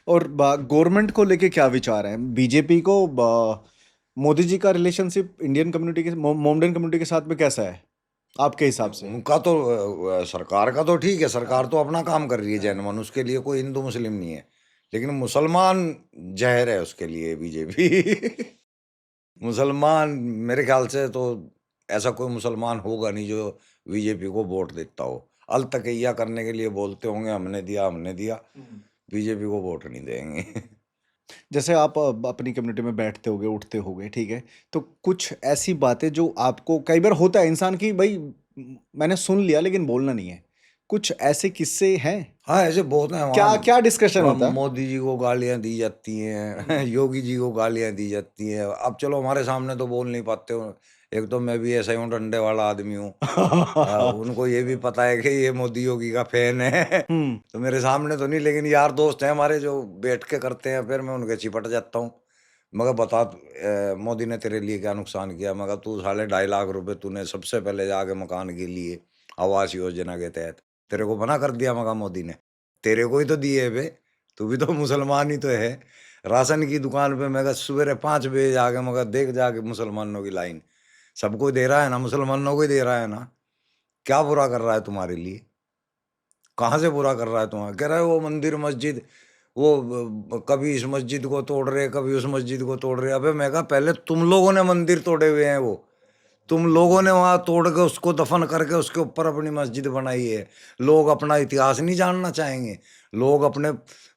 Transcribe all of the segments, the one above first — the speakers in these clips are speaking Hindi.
और गवर्नमेंट को लेके क्या विचार है बीजेपी को? मोदी जी का रिलेशनशिप इंडियन कम्युनिटी के मोमडन कम्युनिटी के साथ में कैसा है आपके हिसाब से? उनका तो सरकार का तो ठीक है, सरकार तो अपना काम कर रही है, जैन मन, उसके लिए कोई हिंदू मुस्लिम नहीं है। लेकिन मुसलमान जहर है उसके लिए बीजेपी। मुसलमान, मेरे ख्याल से तो ऐसा कोई मुसलमान होगा नहीं जो बीजेपी को वोट देता हो। अल तकैया करने के लिए बोलते होंगे, हमने दिया हमने दिया, बीजेपी को वोट नहीं देंगे। जैसे आप अपनी कम्युनिटी में बैठते होगे उठते होगे, ठीक है, तो कुछ ऐसी बातें जो आपको कई बार होता है इंसान की, भाई मैंने सुन लिया लेकिन बोलना नहीं है, कुछ ऐसे किस्से हैं? हाँ, ऐसे बहुत हैं क्या वहाँ। क्या डिस्कशन वहाँ होता है? मोदी जी को गालियाँ दी जाती हैं, योगी जी को गालियाँ दी जाती हैं। अब चलो हमारे सामने तो बोल नहीं पाते हो, एक तो मैं भी ऐसा ही हूँ, डंडे वाला आदमी हूँ। उनको ये भी पता है कि ये मोदी योगी का फैन है। हम्म। तो मेरे सामने तो नहीं, लेकिन यार दोस्त हैं हमारे जो बैठ के करते हैं, फिर मैं उनके चिपट जाता हूँ। मगर बता, मोदी ने तेरे लिए क्या नुकसान किया? मगर तू साले 2.5 लाख रुपए तूने सबसे पहले जाके मकान के लिए आवास योजना के तहत तेरे को मना कर दिया मगर मोदी ने, तेरे को ही तो दिए बे, तू भी तो मुसलमान ही तो है। राशन की दुकान पे मगर सवेरे 5 बजे जाके मगर देख जाके मुसलमानों की लाइन, सबको दे रहा है ना, मुसलमानों को ही दे रहा है ना। क्या बुरा कर रहा है तुम्हारे लिए? कहाँ से बुरा कर रहा है तुम्हारा? कह रहा है वो मंदिर मस्जिद, वो कभी इस मस्जिद को तोड़ रहे, कभी उस मस्जिद को तोड़ रहे। अबे मैं कहा पहले तुम लोगों ने मंदिर तोड़े हुए हैं, वो तुम लोगों ने वहां तोड़ के उसको दफन करके उसके ऊपर अपनी मस्जिद बनाई है। लोग अपना इतिहास नहीं जानना चाहेंगे? लोग अपने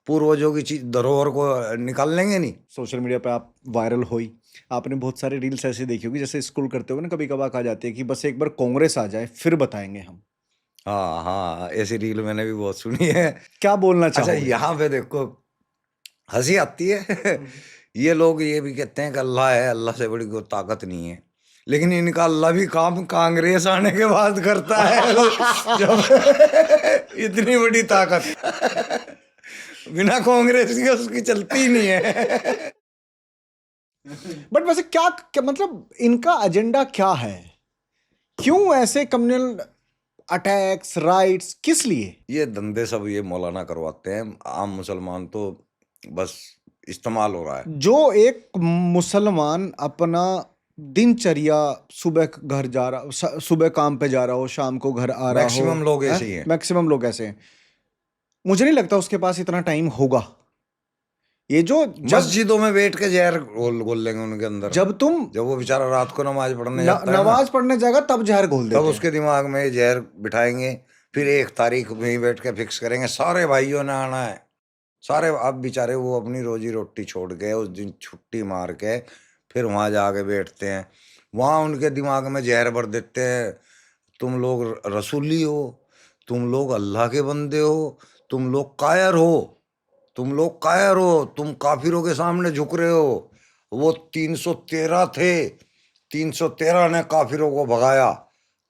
पूर्वजों की चीज धरोहर को निकाल लेंगे नहीं? सोशल मीडिया पे आप वायरल हुई, आपने बहुत सारे रील्स ऐसे देखी होगी, जैसे स्क्रॉल करते हो ना कभी कभार आ जाती है कि बस एक बार कांग्रेस आ जाए फिर बताएंगे हम। हाँ हाँ, ऐसी रील मैंने भी बहुत सुनी है। क्या बोलना अच्छा, चाहोगे? यहाँ पे देखो, हंसी आती है। ये लोग ये भी कहते हैं कि अल्लाह है, अल्लाह से बड़ी कोई ताकत नहीं है। लेकिन इनका अल्लाह भी काम कांग्रेस आने के बाद करता है। जब इतनी बड़ी ताकत बिना कांग्रेस के उसकी चलती ही नहीं है। बट वैसे क्या, क्या मतलब इनका एजेंडा क्या है? क्यों ऐसे कम्युनल अटैक्स, राइट्स, किस लिए? ये धंधे सब ये मौलाना करवाते हैं, आम मुसलमान तो बस इस्तेमाल हो रहा है। जो एक मुसलमान अपना दिनचर्या, सुबह घर जा रहा, सुबह काम पे जा रहा हो, शाम को घर आ रहा हो, मैक्सिमम लोग है, ऐसे ही हैं। मैक्सिमम लोग ऐसे हैं। मुझे नहीं लगता उसके पास इतना टाइम होगा। ये जो जब मस्जिदों में बैठ के जहर घोल घोल लेंगे उनके अंदर। जब तुम जब वो बेचारा रात को नमाज पढ़ने जाता है ना, नमाज पढ़ने जाएगा तब जहर घोल तब देते हैं। उसके दिमाग में ये जहर बिठाएंगे। फिर 1 तारीख में ही बैठ के फिक्स करेंगे सारे भाइयों ने आना है। सारे, अब बेचारे वो अपनी रोजी रोटी छोड़ के उस दिन छुट्टी मार के फिर वहां जाके बैठते हैं। वहां उनके दिमाग में जहर भर देते हैं, तुम लोग रसूली हो, तुम लोग अल्लाह के बंदे हो, तुम लोग कायर हो, तुम लोग कायर हो, तुम काफिरों के सामने झुक रहे हो। वो 313 थे, 313 ने काफिरों को भगाया,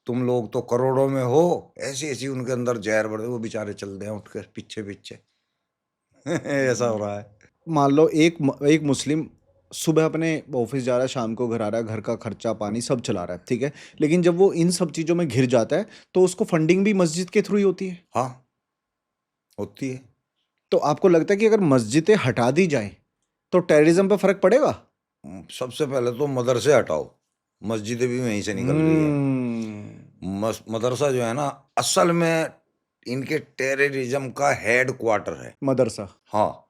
तुम लोग तो करोड़ों में हो। ऐसी ऐसी उनके अंदर जहर भर, वो बेचारे चल रहे हैं उठ के पीछे पीछे। ऐसा हो रहा है। मान लो एक मुस्लिम सुबह अपने ऑफिस जा रहा है, शाम को घर आ रहा है, घर का खर्चा पानी सब चला रहा है, ठीक है, लेकिन जब वो इन सब चीज़ों में घिर जाता है तो उसको फंडिंग भी मस्जिद के थ्रू ही होती है। हाँ, होती है। तो आपको लगता है कि अगर मस्जिदें हटा दी जाएं तो टेररिज्म पे फर्क पड़ेगा? सबसे पहले तो मदरसे हटाओ, मस्जिदें भी वहीं से निकल रही है। मदरसा जो है ना, असल में इनके टेररिज्म का हेड क्वार्टर है। मदरसा। हाँ,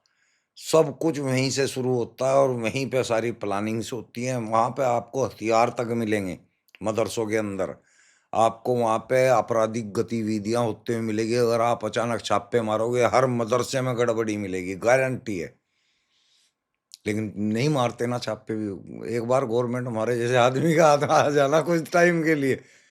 सब कुछ वहीं से शुरू होता है और वहीं पे सारी प्लानिंग्स होती हैं। वहाँ पे आपको हथियार तक मिलेंगे मदरसों के अंदर। आपको वहाँ पे आपराधिक गतिविधियां होते हुए मिलेगी। अगर आप अचानक छापे मारोगे, हर मदरसे में गड़बड़ी मिलेगी, गारंटी है। लेकिन नहीं मारते ना छापे भी। एक बार गवर्नमेंट हमारे जैसे आदमी का हाथ आ जाना कुछ टाइम के लिए,